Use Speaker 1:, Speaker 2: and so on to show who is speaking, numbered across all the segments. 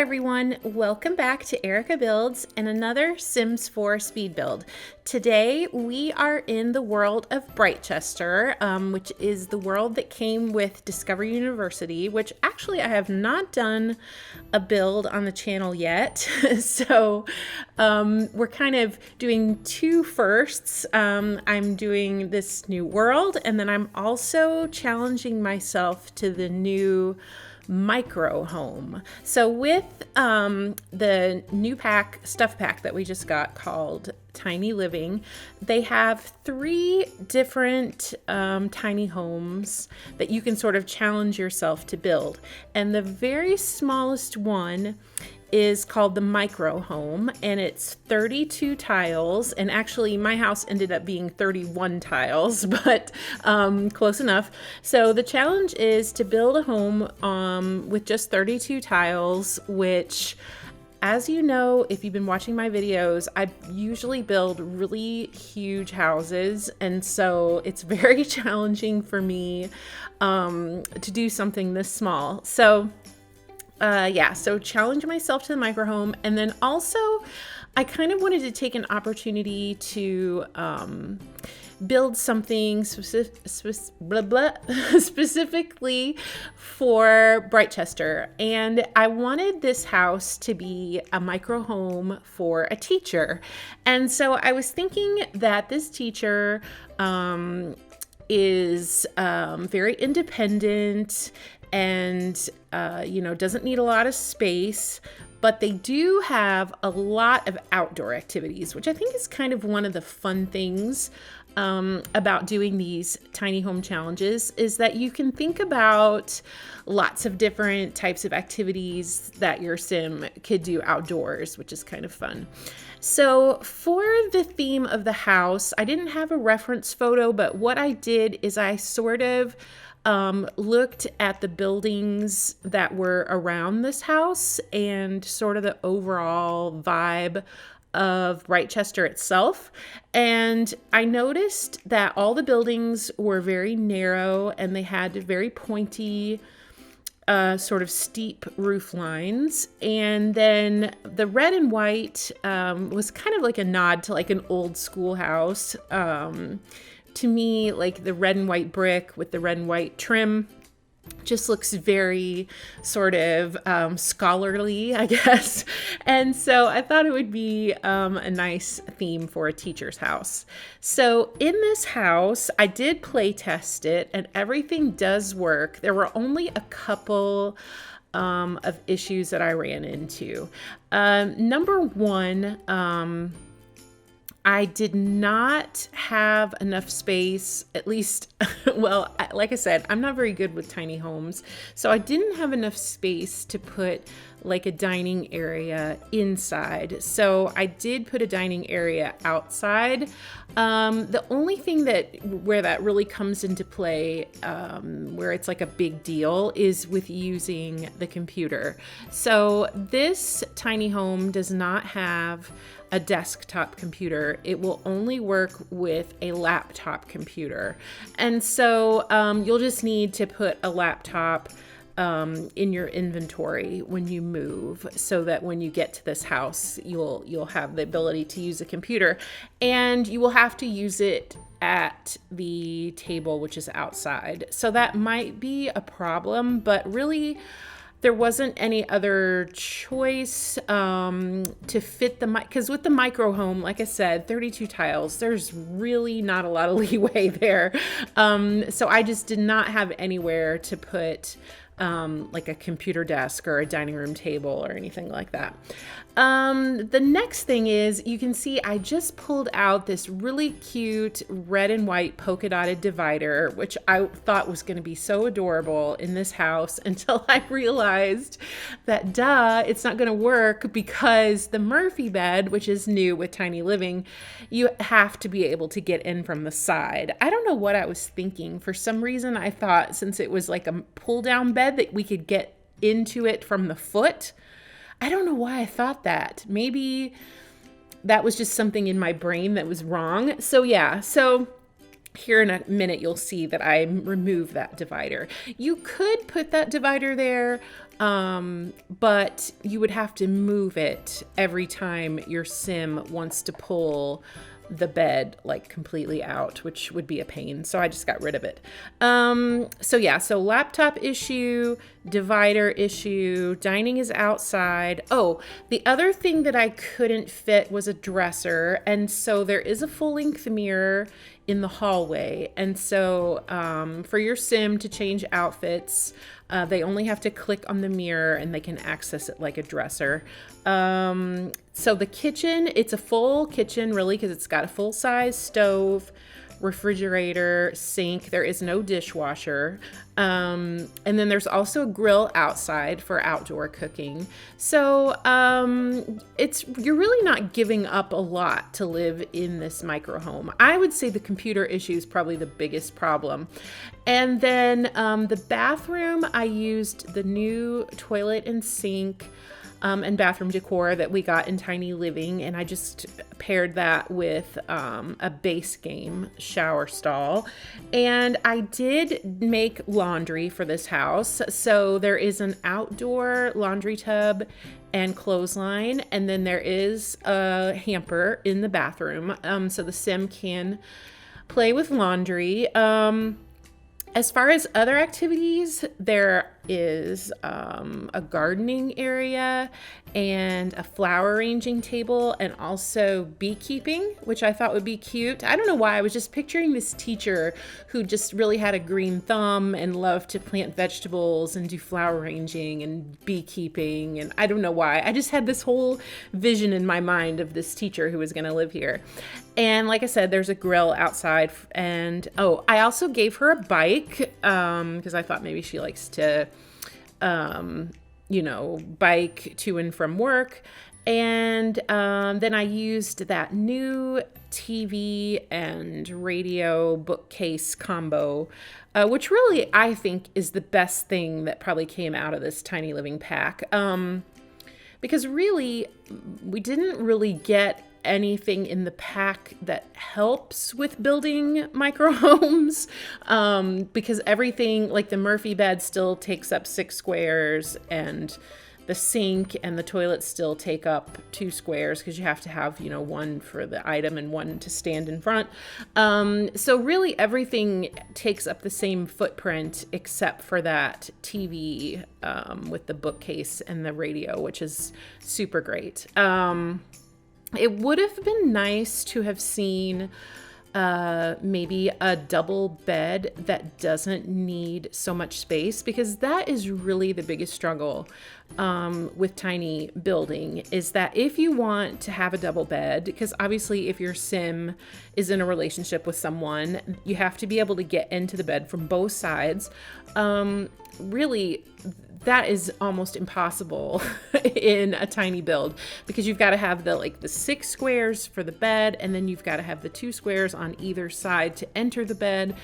Speaker 1: everyone, welcome back to ErikaBuilds and another Sims 4 speed build. Today we are in the world of Britechester, which is the world that came with Discovery University, which actually I have not done a build on the channel yet. So we're kind of doing two firsts. I'm doing this new world, and then I'm also challenging myself to the new micro home. So with the new stuff pack that we just got called Tiny Living, they have 3 different tiny homes that you can sort of challenge yourself to build. And the very smallest one is called the micro home, and it's 32 tiles, and actually my house ended up being 31 tiles, but close enough. So the challenge is to build a home with just 32 tiles, which, as you know, if you've been watching my videos, I usually build really huge houses, and so it's very challenging for me to do something this small. So so challenge myself to the micro home. And then also I kind of wanted to take an opportunity to build something specifically for Britechester. And I wanted this house to be a micro home for a teacher. And so I was thinking that this teacher is very independent and doesn't need a lot of space, but they do have a lot of outdoor activities, which I think is kind of one of the fun things about doing these tiny home challenges, is that you can think about lots of different types of activities that your sim could do outdoors, which is kind of fun. So for the theme of the house, I didn't have a reference photo, but what I did is I sort of looked at the buildings that were around this house and sort of the overall vibe of Britechester itself. And I noticed that all the buildings were very narrow and they had very pointy, sort of steep roof lines. And then the red and white was kind of like a nod to like an old schoolhouse. To me, like the red and white brick with the red and white trim just looks very sort of scholarly, I guess. And so I thought it would be a nice theme for a teacher's house. So in this house, I did play test it and everything does work. There were only a couple of issues that I ran into. Number one, I did not have enough space, at least, well, like I said, I'm not very good with tiny homes. So I didn't have enough space to put like a dining area inside. So I did put a dining area outside. The only thing where that really comes into play, where it's like a big deal, is with using the computer. So this tiny home does not have a desktop computer. It will only work with a laptop computer. And so you'll just need to put a laptop in your inventory when you move, so that when you get to this house, you'll have the ability to use a computer, and you will have to use it at the table, which is outside. So that might be a problem, but really there wasn't any other choice to fit because with the micro home, like I said, 32 tiles, there's really not a lot of leeway there. So I just did not have anywhere to put like a computer desk or a dining room table or anything like that. The next thing is, you can see I just pulled out this really cute red and white polka dotted divider, which I thought was going to be so adorable in this house, until I realized that it's not going to work, because the Murphy bed, which is new with Tiny Living, you have to be able to get in from the side. I don't know what I was thinking. For some reason, I thought since it was like a pull down bed that we could get into it from the foot. I don't know why I thought that. Maybe that was just something in my brain that was wrong. So yeah, so Here in a minute, you'll see that I removed that divider. You could put that divider there, but you would have to move it every time your sim wants to pull the bed like completely out, which would be a pain. So I just got rid of it. So laptop issue, divider issue, dining is outside. Oh, the other thing that I couldn't fit was a dresser. And so there is a full length mirror in the hallway. And so for your sim to change outfits, they only have to click on the mirror and they can access it like a dresser. So the kitchen, it's a full kitchen really, because it's got a full size stove, refrigerator, sink. There is no dishwasher. And then there's also a grill outside for outdoor cooking. So you're really not giving up a lot to live in this micro home. I would say the computer issue is probably the biggest problem. And then the bathroom, I used the new toilet and sink and bathroom decor that we got in Tiny Living, and I just paired that with a base game shower stall. And I did make laundry for this house, so there is an outdoor laundry tub and clothesline, and then there is a hamper in the bathroom, so the sim can play with laundry. As far as other activities, there is a gardening area and a flower arranging table, and also beekeeping, which I thought would be cute. I don't know why, I was just picturing this teacher who just really had a green thumb and loved to plant vegetables and do flower arranging and beekeeping, and I don't know why. I just had this whole vision in my mind of this teacher who was going to live here. And like I said, there's a grill outside, and I also gave her a bike because I thought maybe she likes to bike to and from work. And then I used that new TV and radio bookcase combo, which really I think is the best thing that probably came out of this Tiny Living pack. Because really, we didn't really get anything in the pack that helps with building micro homes, because everything, like the Murphy bed still takes up 6 squares, and the sink and the toilet still take up 2 squares because you have to have, one for the item and one to stand in front. So really everything takes up the same footprint except for that TV with the bookcase and the radio, which is super great. It would have been nice to have seen maybe a double bed that doesn't need so much space, because that is really the biggest struggle with tiny building, is that if you want to have a double bed, because obviously if your sim is in a relationship with someone, you have to be able to get into the bed from both sides. Really, that is almost impossible in a tiny build, because you've got to have the 6 squares for the bed, and then you've got to have the 2 squares on either side to enter the bed,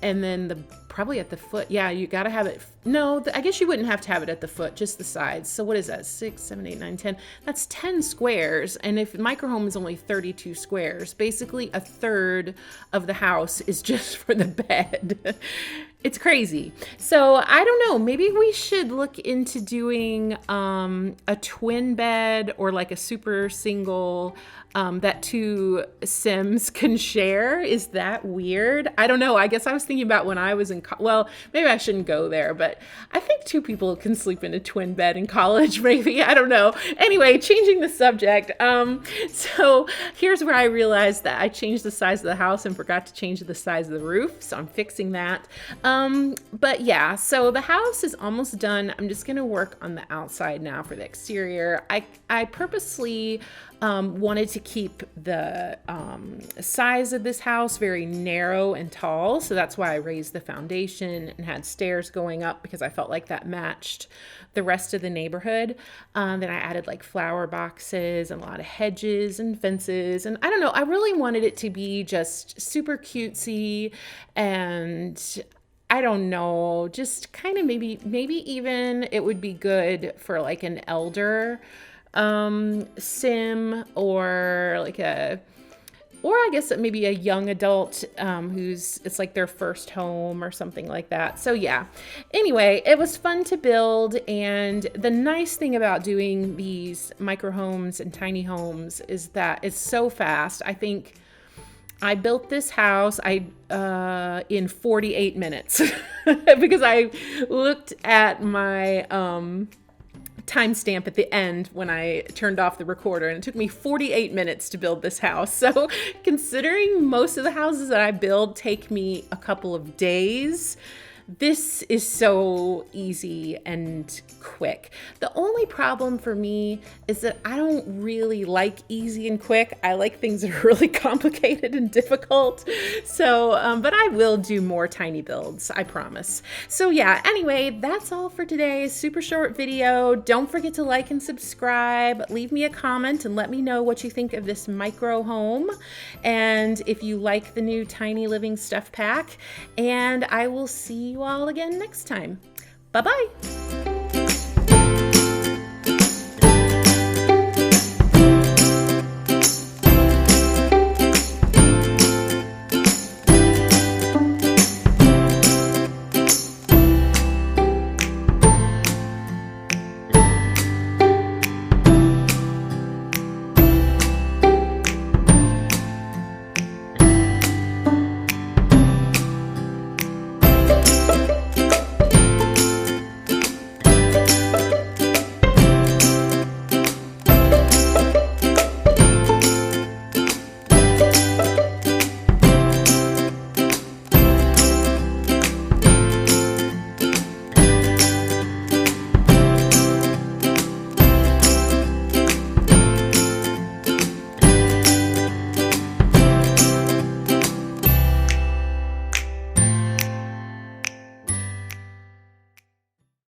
Speaker 1: and then probably at the foot. Yeah, you got to have it. No, I guess you wouldn't have to have it at the foot, just the sides. So what is that? 6, 7, 8, 9, 10. That's 10 squares. And if microhome is only 32 squares, basically a third of the house is just for the bed. It's crazy. So I don't know, maybe we should look into doing a twin bed, or like a super single that 2 sims can share. Is that weird? I don't know. I guess I was thinking about when I was in well, maybe I shouldn't go there, but I think 2 people can sleep in a twin bed in college, maybe. I don't know. Anyway, changing the subject. So here's where I realized that I changed the size of the house and forgot to change the size of the roof. So I'm fixing that. But yeah, so the house is almost done. I'm just going to work on the outside now for the exterior. I purposely wanted to keep the size of this house very narrow and tall. So that's why I raised the foundation and had stairs going up, because I felt like that matched the rest of the neighborhood. Then I added flower boxes and a lot of hedges and fences. And I don't know, I really wanted it to be just super cutesy, and I don't know, just kind of maybe even it would be good for an elder sim, or or I guess maybe a young adult it's like their first home or something like that. So yeah, anyway, it was fun to build. And the nice thing about doing these micro homes and tiny homes is that it's so fast. I think I built this house in 48 minutes because I looked at my timestamp at the end when I turned off the recorder, and it took me 48 minutes to build this house. So considering most of the houses that I build take me a couple of days, this is so easy and quick. The only problem for me is that I don't really like easy and quick. I like things that are really complicated and difficult. So, but I will do more tiny builds, I promise. So yeah, anyway, that's all for today. Super short video. Don't forget to like and subscribe. Leave me a comment and let me know what you think of this micro home. And if you like the new Tiny Living Stuff Pack. And I will see you all again next time. Bye-bye.